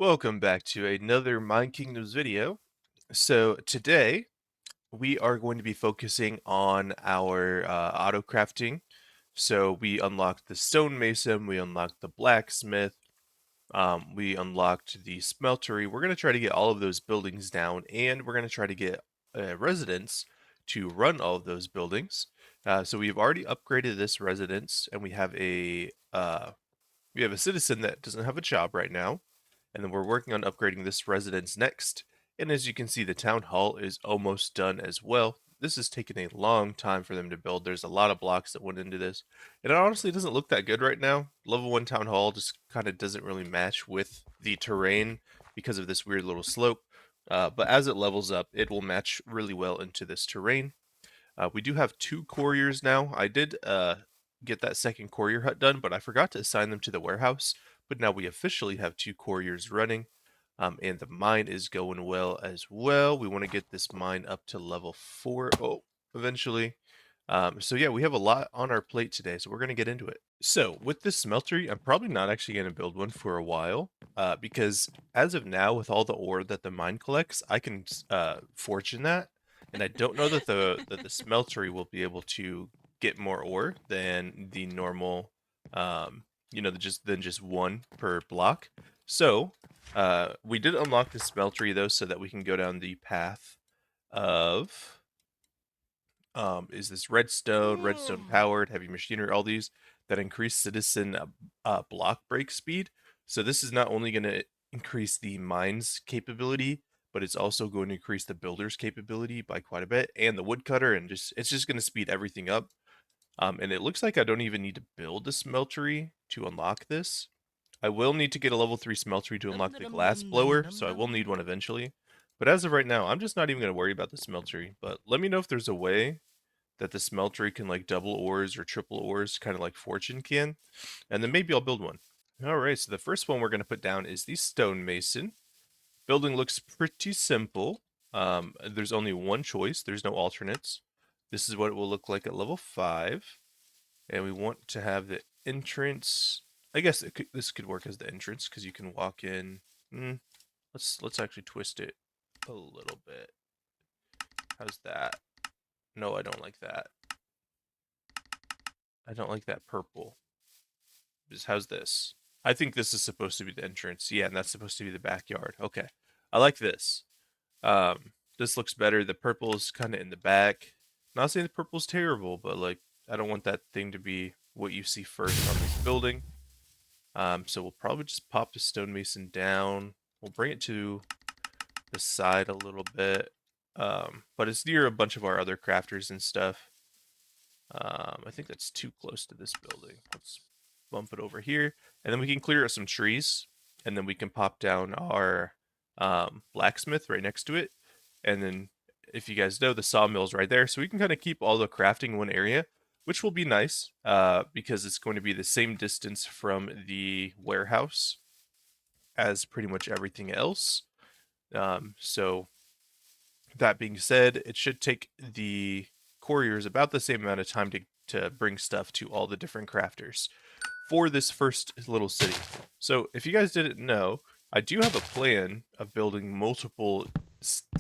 Welcome back to another Minekingdoms video. So today we are going to be focusing on our auto crafting. So we unlocked the stonemason, we unlocked the blacksmith, we unlocked the smeltery. We're going to try to get all of those buildings down, and we're going to try to get residents to run all of those buildings. So we've already upgraded this residence, and we have a citizen that doesn't have a job right now, and then we're working on upgrading this residence next. And as you can see, the town hall is almost done as well. This has taken a long time for them to build. There's a lot of blocks that went into this. And it honestly doesn't look that good right now. Level 1 town hall just kind of doesn't really match with the terrain because of this weird little slope. But as it levels up, it will match really well into this terrain. We do have 2 couriers now. I did get that second courier hut done, but I forgot to assign them to the warehouse. But now we officially have 2 couriers running, and the mine is going well as well. We want to get this mine up to level 4 eventually. So yeah, we have a lot on our plate today, so we're going to get into it. So with this smeltery, I'm probably not actually going to build one for a while, because as of now, with all the ore that the mine collects, I can fortune that, and I don't know that the smeltery will be able to get more ore than the normal, than just one per block. So we did unlock the smeltery though, so that we can go down the path of is this redstone powered, heavy machinery, all these that increase citizen block break speed. So this is not only going to increase the mine's capability, but it's also going to increase the builder's capability by quite a bit, and the woodcutter, and it's just going to speed everything up. And it looks like I don't even need to build a smeltery to unlock this. I will need to get a level 3 smeltery to Dum unlock the dum glass dum dum blower, dum so I will dum. need one eventually. But as of right now, I'm just not even going to worry about the smeltery. But let me know if there's a way that the smeltery can like double ores or triple ores, kind of like Fortune can, and then maybe I'll build one. All right, so the first one we're going to put down is the stonemason. Building looks pretty simple. There's only one choice. There's no alternates. This is what it will look like at level 5. And we want to have the entrance. I guess this could work as the entrance because you can walk in. Let's actually twist it a little bit. How's that? No, I don't like that. I don't like that purple. How's this? I think this is supposed to be the entrance. Yeah, and that's supposed to be the backyard. Okay. I like this. This looks better. The purple is kind of in the back. Not saying the purple's terrible, but like I don't want that thing to be what you see first on this building. So we'll probably just pop the stonemason down. We'll bring it to the side a little bit. But it's near a bunch of our other crafters and stuff. I think that's too close to this building. Let's bump it over here. And then we can clear out some trees. And then we can pop down our blacksmith right next to it. And then, if you guys know, the sawmill's right there. So we can kind of keep all the crafting in one area, which will be nice because it's going to be the same distance from the warehouse as pretty much everything else. So that being said, it should take the couriers about the same amount of time to bring stuff to all the different crafters for this first little city. So if you guys didn't know, I do have a plan of building multiple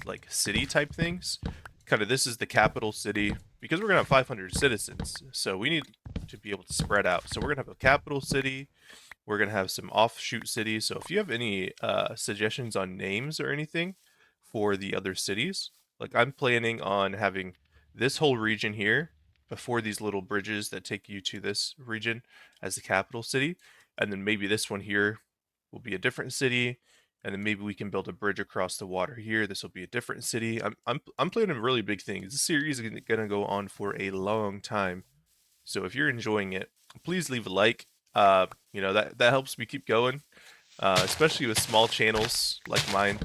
like city type things. Kind of this is the capital city because we're gonna have 500 citizens, so we need to be able to spread out. So we're gonna have a capital city. We're gonna have some offshoot cities. So if you have any suggestions on names or anything for the other cities, like I'm planning on having this whole region here before these little bridges that take you to this region as the capital city, and then maybe this one here will be a different city, and then maybe we can build a bridge across the water here. This will be a different city. I'm planning really big things. This series is gonna go on for a long time, so if you're enjoying it, please leave a like. That helps me keep going, especially with small channels like mine.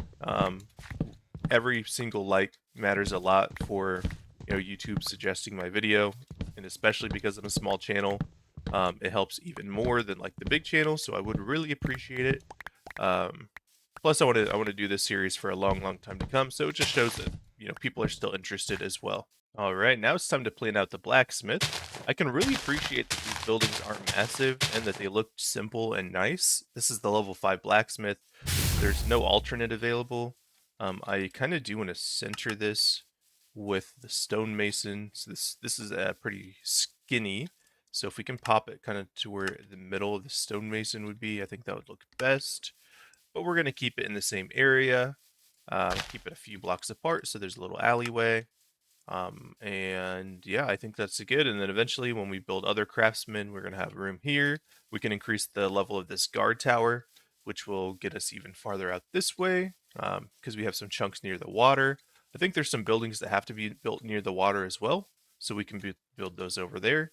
Every single like matters a lot for YouTube suggesting my video, and especially because I'm a small channel, it helps even more than like the big channel. So I would really appreciate it. Plus, I want to do this series for a long time to come. So it just shows that people are still interested as well. All right, now it's time to plan out the blacksmith. I can really appreciate that these buildings aren't massive and that they look simple and nice. This is the level 5 blacksmith. there's no alternate available. I kind of do want to center this with the stonemason. So this is pretty skinny. So if we can pop it kind of to where the middle of the stonemason would be, I think that would look best. But we're going to keep it in the same area. Keep it a few blocks apart so there's a little alleyway. And yeah, I think that's good. And then eventually when we build other craftsmen, we're going to have room here. We can increase the level of this guard tower, which will get us even farther out this way, because we have some chunks near the water. I think there's some buildings that have to be built near the water as well, so we can build those over there.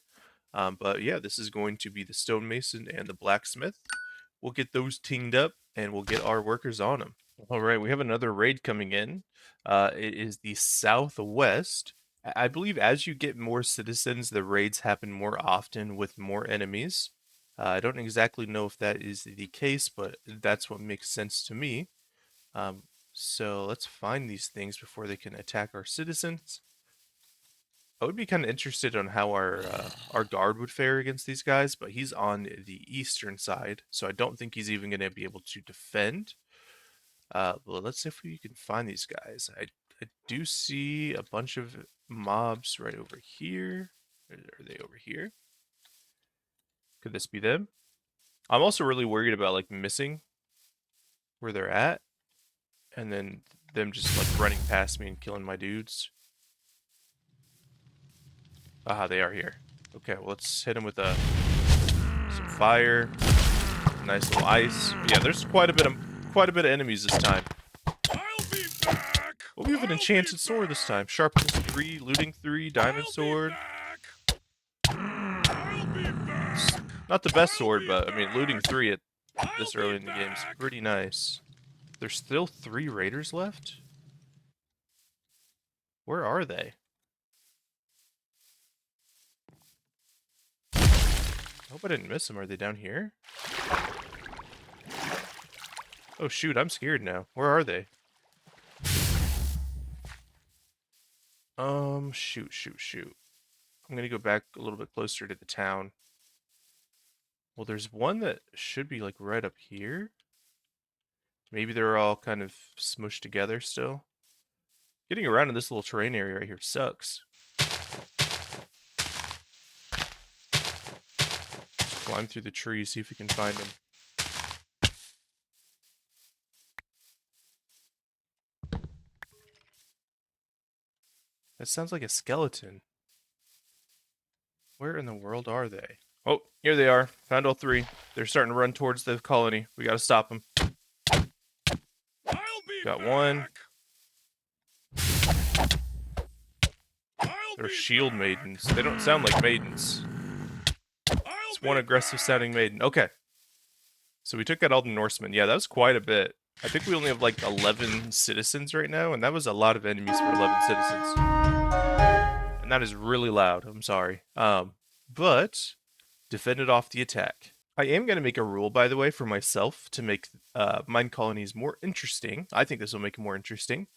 But yeah, this is going to be the stonemason and the blacksmith. We'll get those teamed up and we'll get our workers on them. All right, we have another raid coming in. It is the southwest. I believe as you get more citizens, the raids happen more often with more enemies. I don't exactly know if that is the case, but that's what makes sense to me. So let's find these things before they can attack our citizens. I would be kind of interested on how our guard would fare against these guys, but he's on the eastern side, so I don't think he's even going to be able to defend. Well, let's see if we can find these guys. I do see a bunch of mobs right over here. Are they over here? Could this be them? I'm also really worried about like missing where they're at, and then them just like running past me and killing my dudes. Ah, they are here. Okay, well, let's hit them with some fire, nice little ice. But yeah, there's quite a bit of enemies this time. I'll be back. Oh, we have an enchanted sword this time. Sharpness 3, looting 3, diamond sword. I'll be back. Not the best sword, but I mean, looting 3 at this early in the game is pretty nice. There's still 3 raiders left? Where are they? I hope I didn't miss them. Are they down here? Oh shoot, I'm scared now. Where are they? Shoot. I'm gonna go back a little bit closer to the town. Well, there's one that should be like right up here. Maybe they're all kind of smushed together still. Getting around in this little terrain area right here sucks. Climb through the trees, see if we can find them. That sounds like a skeleton. Where in the world are they? Oh, here they are. Found all 3. They're starting to run towards the colony. We gotta stop them. Got one. They're shield maidens. They don't sound like maidens. It's one aggressive sounding maiden. Okay. So we took out all the Norsemen. Yeah, that was quite a bit. I think we only have like 11 citizens right now, and that was a lot of enemies for 11 citizens. And that is really loud. I'm sorry. But defended off the attack. I am going to make a rule, by the way, for myself to make Minecolonies more interesting. I think this will make it more interesting.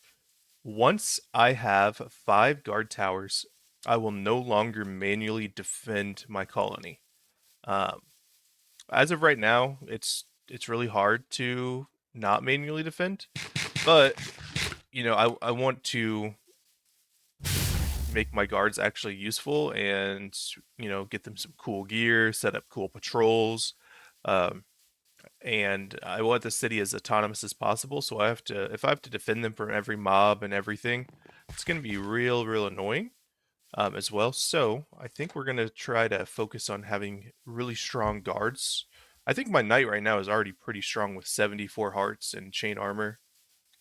Once I have 5 guard towers, I will no longer manually defend my colony. As of right now, it's really hard to not manually defend, but you know, I want to make my guards actually useful and, you know, get them some cool gear, set up cool patrols, and I want the city as autonomous as possible. So if I have to defend them from every mob and everything, it's going to be real annoying as well. So I think we're going to try to focus on having really strong guards. I think my knight right now is already pretty strong with 74 hearts and chain armor.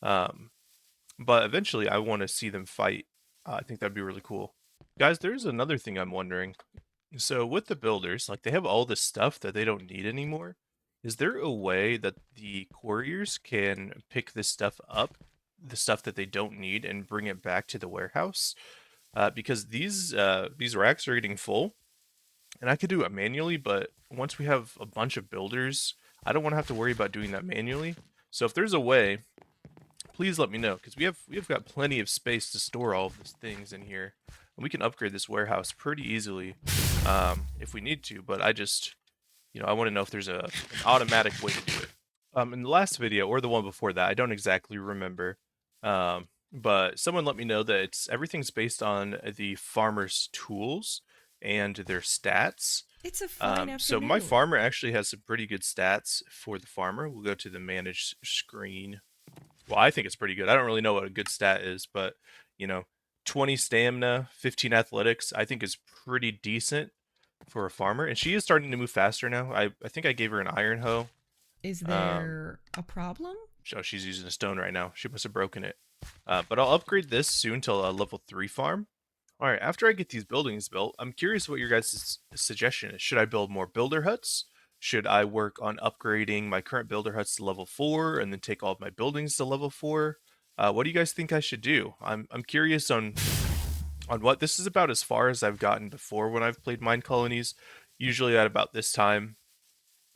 But eventually I want to see them fight. I think that'd be really cool. Guys, there's another thing I'm wondering. So with the builders, like they have all this stuff that they don't need anymore. Is there a way that the couriers can pick this stuff up, the stuff that they don't need, and bring it back to the warehouse? Because these racks are getting full, and I could do it manually, but once we have a bunch of builders, I don't want to have to worry about doing that manually. So if there's a way, please let me know, because we've got plenty of space to store all of these things in here, and we can upgrade this warehouse pretty easily if we need to. But I just, you know, I want to know if there's an automatic way to do it. In the last video or the one before that, I don't exactly remember. But someone let me know that everything's based on the farmer's tools and their stats. It's a fine So my afternoon. farmer actually has some pretty good stats for the farmer. We'll go to the manage screen. Well, I think it's pretty good. I don't really know what a good stat is, but you know, 20 stamina, 15 athletics, I think is pretty decent for a farmer. And she is starting to move faster now. I think I gave her an iron hoe. Is Um, there a problem? so she's using a stone right now. She must have broken it. But I'll upgrade this soon to a level 3 farm. All right, after I get these buildings built, I'm curious what your guys' suggestion is. Should I build more builder huts? Should I work on upgrading my current builder huts to level 4 and then take all of my buildings to level 4? What do you guys think I should do? I'm curious on what this is about as far as I've gotten before when I've played Minecolonies. Usually at about this time,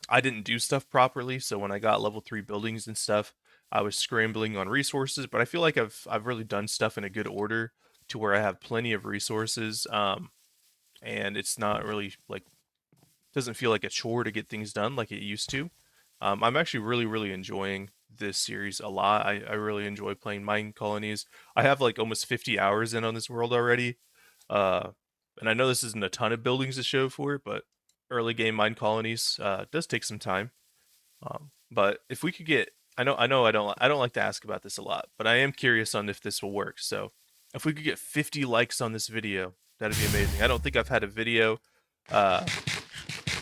I didn't do stuff properly, so when I got level 3 buildings and stuff, I was scrambling on resources, but I feel like I've really done stuff in a good order to where I have plenty of resources, and it's not really like doesn't feel like a chore to get things done like it used to. I'm actually really enjoying this series a lot. I really enjoy playing Minecolonies. I have like almost 50 hours in on this world already, uh, and I know this isn't a ton of buildings to show for it, but early game Minecolonies does take some time. But if we could get, I don't like to ask about this a lot, but I am curious on if this will work. So if we could get 50 likes on this video, that'd be amazing. I don't think I've had a video uh,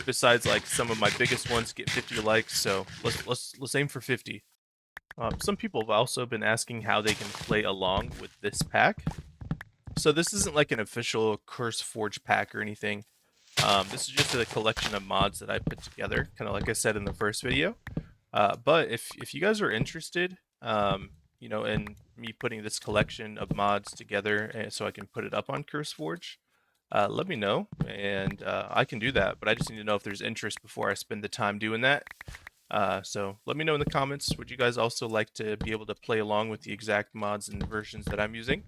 besides like some of my biggest ones get 50 likes. So let's aim for 50. Some people have also been asking how they can play along with this pack. So this isn't like an official Curse Forge pack or anything. This is just a collection of mods that I put together, kind of like I said in the first video. But if you guys are interested, in me putting this collection of mods together, so I can put it up on CurseForge, let me know, and I can do that. But I just need to know if there's interest before I spend the time doing that. So let me know in the comments. Would you guys also like to be able to play along with the exact mods and versions that I'm using?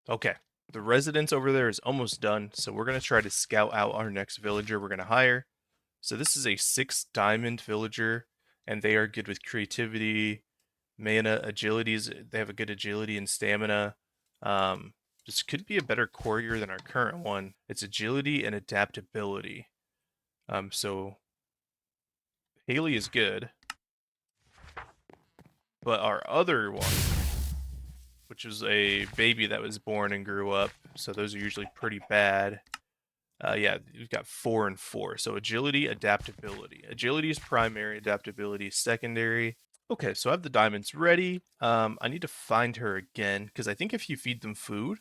Okay, the residence over there is almost done, so we're gonna try to scout out our next villager we're gonna hire. So this is a 6 diamond villager, and they are good with creativity, mana, agilities. They have a good agility and stamina. This could be a better courier than our current one. It's agility and adaptability. So Haley is good, but our other one, which is a baby that was born and grew up, so those are usually pretty bad. Yeah, we've got 4 and 4. So agility, adaptability. Agility is primary, adaptability is secondary. Okay, so I have the diamonds ready. I need to find her again because I think if you feed them food,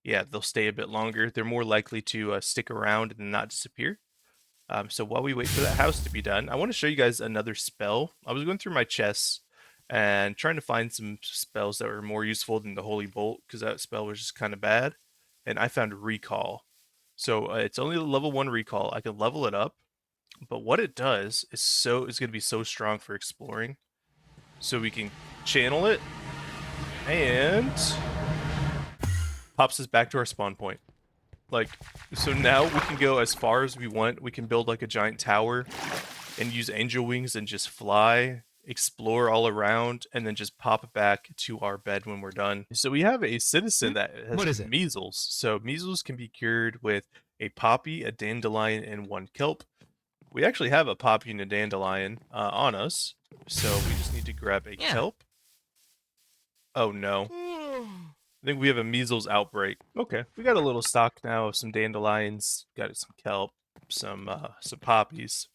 yeah, they'll stay a bit longer. They're more likely to stick around and not disappear. So while we wait for that house to be done, I want to show you guys another spell. I was going through my chests and trying to find some spells that were more useful than the Holy Bolt because that spell was just kind of bad. And I found Recall. So it's only the level 1 Recall. I can level it up, but what it does is going to be so strong for exploring. So we can channel it and pops us back to our spawn point. Like, so now we can go as far as we want. We can build like a giant tower and use angel wings and just fly, explore all around, and then just pop back to our bed when we're done. So we have a citizen that What has is it? measles. So measles can be cured with a poppy, a dandelion, and 1 kelp. We actually have a poppy and a dandelion on us, so we just need to grab a Yeah. kelp. Oh no. I think we have a measles outbreak. Okay, we got a little stock now of some dandelions, got some kelp, some poppies.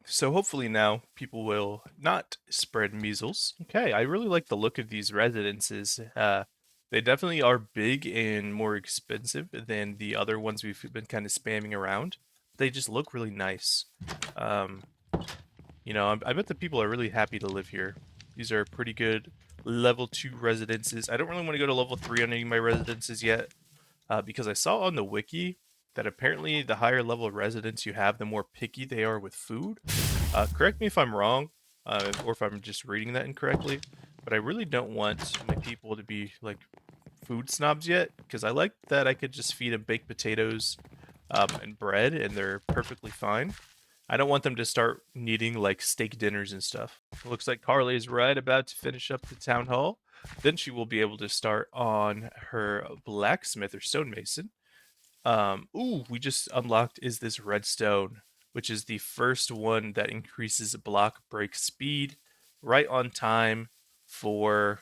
So hopefully now people will not spread measles. Okay, I really like the look of these residences. They definitely are big and more expensive than the other ones we've been kind of spamming around. They just look really nice. I bet the people are really happy to live here. These are pretty good level 2 residences. I don't really want to go to level 3 on any of my residences yet, because I saw on the wiki that apparently the higher level residents you have, the more picky they are with food. Correct me if I'm wrong, or if I'm just reading that incorrectly, but I really don't want my people to be like food snobs yet, because I like that I could just feed them baked potatoes and bread, and they're perfectly fine. I don't want them to start needing like steak dinners and stuff. It looks like Carly is right about to finish up the town hall. Then she will be able to start on her blacksmith or stonemason. Ooh, we just unlocked is this redstone, which is the first one that increases block break speed right on time for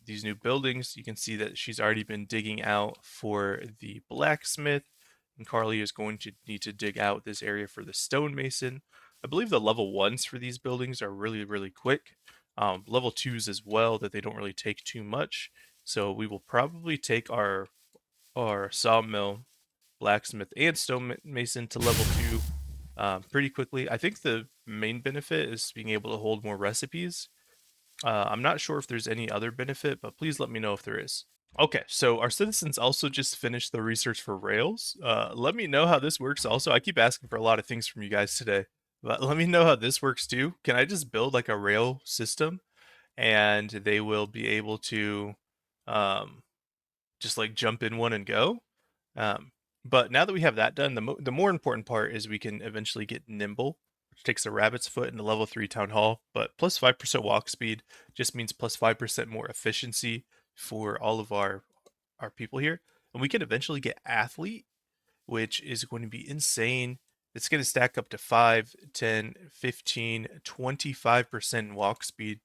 these new buildings. You can see that she's already been digging out for the blacksmith, and Carly is going to need to dig out this area for the stonemason. I believe the level ones for these buildings are really, really quick. Level twos as well, that they don't really take too much. So we will probably take our sawmill, blacksmith, and stonemason to level 2 pretty quickly. I think the main benefit is being able to hold more recipes. I'm not sure if there's any other benefit, but please let me know if there is. Okay, so our citizens also just finished the research for rails. Let me know how this works also. I keep asking for a lot of things from you guys today, but let me know how this works too. Can I just build like a rail system and they will be able to um, just like jump in one and go? Um, but now that we have that done, the more important part is we can eventually get nimble, which takes a rabbit's foot into level 3 town hall. But plus 5% walk speed just means plus 5% more efficiency for all of our people here, and we can eventually get athlete, which is going to be insane. It's going to stack up to 5, 10, 15, 25% walk speed,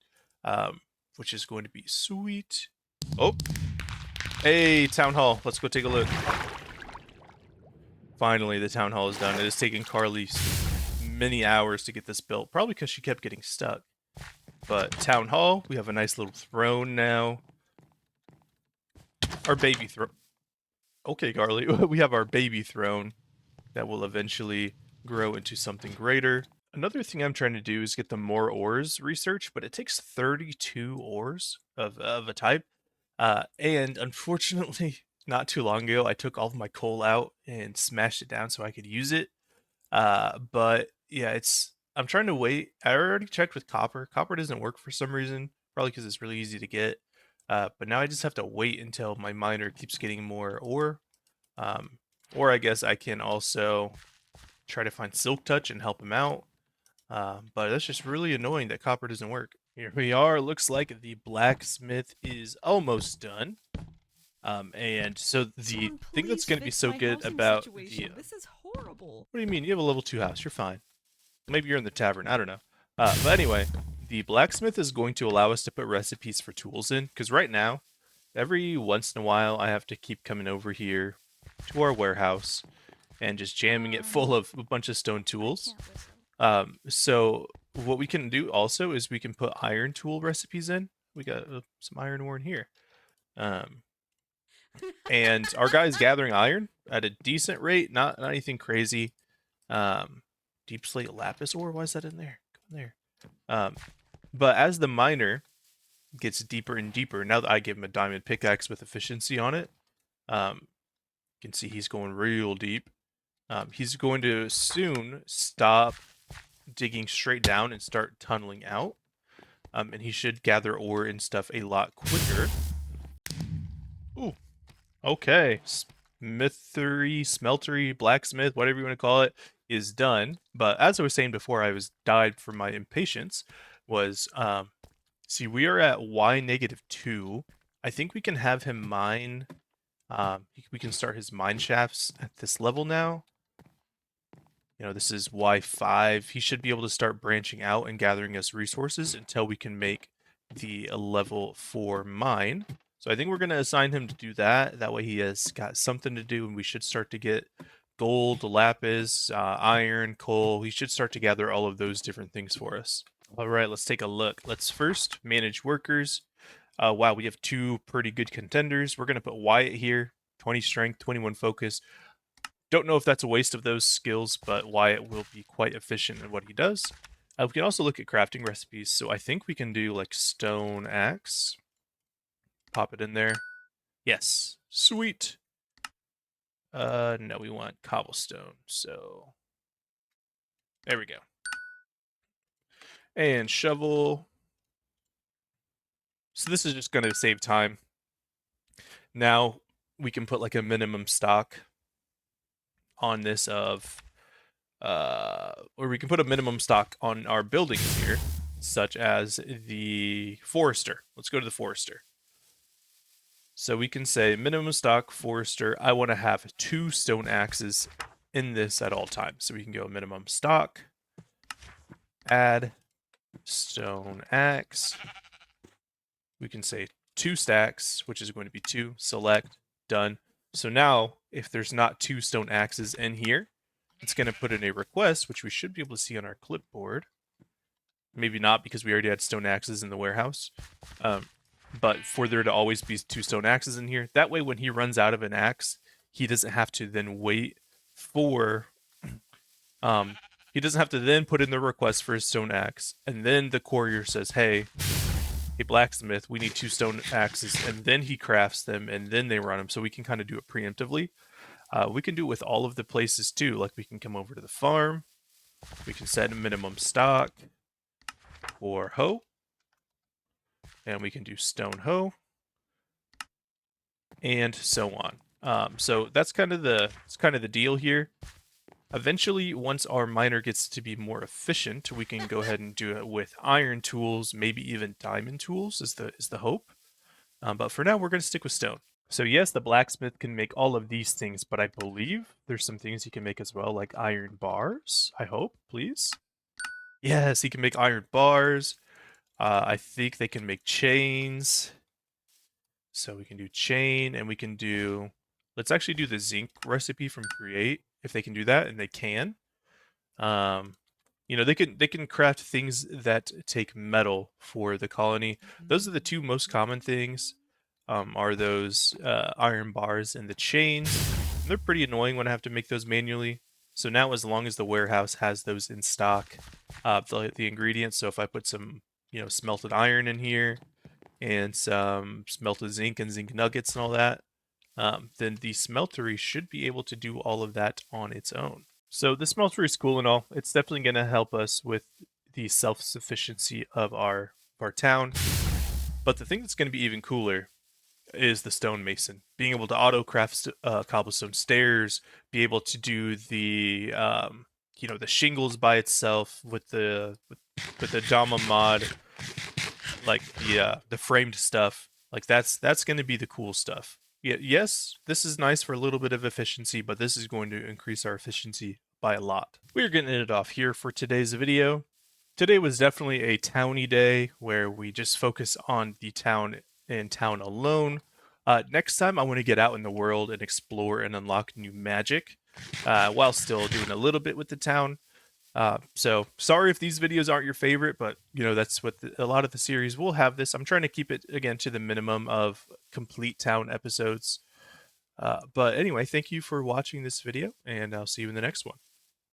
which is going to be sweet. Oh, hey, town hall. Let's go take a look. Finally, the town hall is done. It has taken Carly many hours to get this built, probably because she kept getting stuck. But town hall, we have a nice little throne now. Our baby throne. Okay, Carly, we have our baby throne that will eventually grow into something greater. Another thing I'm trying to do is get the more ores research, but it takes 32 ores of a type. And unfortunately, not too long ago, I took all of my coal out and smashed it down so I could use it. But yeah, I'm trying to wait. I already checked with copper. Copper doesn't work for some reason, probably because it's really easy to get. But now I just have to wait until my miner keeps getting more ore. Or I guess I can also try to find Silk Touch and help him out. But that's just really annoying that copper doesn't work. Here we are. Looks like the blacksmith is almost done. And so the Someone thing that's please going to be fix so my good housing about situation. This is horrible. what do you mean? You have a level 2 house. You're fine. Maybe you're in the tavern. I don't know. But anyway, the blacksmith is going to allow us to put recipes for tools in, because right now, every once in a while, I have to keep coming over here to our warehouse and just jamming it full of a bunch of stone tools. So what we can do also is we can put iron tool recipes in. We got some iron ore in here. And our guy is gathering iron at a decent rate, not anything crazy. Deep slate lapis ore, why is that in there? Come in there. But as the miner gets deeper and deeper, now that I give him a diamond pickaxe with efficiency on it, you can see he's going real deep. He's going to soon stop digging straight down and start tunneling out. And he should gather ore and stuff a lot quicker. Ooh, okay. Smeltery, blacksmith, whatever you want to call it, is done. But as I was saying before, I was died from my impatience. Was see, we are at y negative 2. I think we can have him mine. We can start his mine shafts at this level now. You know, this is Y5. He should be able to start branching out and gathering us resources until we can make the level 4 mine. So I think we're going to assign him to do that. That way he has got something to do, and we should start to get gold, lapis, iron, coal. He should start to gather all of those different things for us. All right, let's take a look. Let's first manage workers. Wow, we have 2 pretty good contenders. We're going to put Wyatt here, 20 strength, 21 focus. Don't know if that's a waste of those skills, but Wyatt will be quite efficient in what he does. We can also look at crafting recipes. So I think we can do like stone axe. Pop it in there. Yes. Sweet. No, we want cobblestone. So there we go. And shovel. So this is just going to save time. Now we can put like a minimum stock on this of or we can put a minimum stock on our buildings here, such as the forester. Let's go to the forester. So we can say minimum stock forester. I want to have 2 stone axes in this at all times. So we can go minimum stock, add stone axe. We can say 2 stacks, which is going to be 2, select, done. So now if there's not 2 stone axes in here, it's going to put in a request, which we should be able to see on our clipboard. Maybe not, because we already had stone axes in the warehouse. But for there to always be 2 stone axes in here, that way when he runs out of an axe, he doesn't have to then wait for he doesn't have to then put in the request for his stone axe, and then the courier says, hey blacksmith, we need 2 stone axes, and then he crafts them and then they run them. So we can kind of do it preemptively. We can do it with all of the places too. Like we can come over to the farm, we can set a minimum stock for hoe, and we can do stone hoe, and so on. So that's kind of the deal here. Eventually, once our miner gets to be more efficient, we can go ahead and do it with iron tools, maybe even diamond tools is the hope. But for now, we're going to stick with stone. So yes, the blacksmith can make all of these things, but I believe there's some things he can make as well, like iron bars. I hope, please. Yes, he can make iron bars. I think they can make chains. So we can do chain, and we can do... Let's actually do the zinc recipe from Create, if they can do that, and they can. You know, they can craft things that take metal for the colony. Those are the 2 most common things. Are those iron bars and the chains. They're pretty annoying when I have to make those manually. So now, as long as the warehouse has those in stock, the ingredients. So if I put some, you know, smelted iron in here and some smelted zinc and zinc nuggets and all that, then the smeltery should be able to do all of that on its own. So the smeltery is cool and all. It's definitely going to help us with the self-sufficiency of our town. But the thing that's going to be even cooler is the stonemason. Being able to auto-craft cobblestone stairs, be able to do the you know, the shingles by itself with the Dama mod, like the framed stuff. Like that's going to be the cool stuff. Yeah, yes, this is nice for a little bit of efficiency, but this is going to increase our efficiency by a lot. We're going to end it off here for today's video. Today was definitely a towny day where we just focus on the town and town alone. Next time, I want to get out in the world and explore and unlock new magic, while still doing a little bit with the town. So sorry if these videos aren't your favorite, but you know, that's what a lot of the series will have this. I'm trying to keep it again to the minimum of complete town episodes. But anyway, thank you for watching this video, and I'll see you in the next one.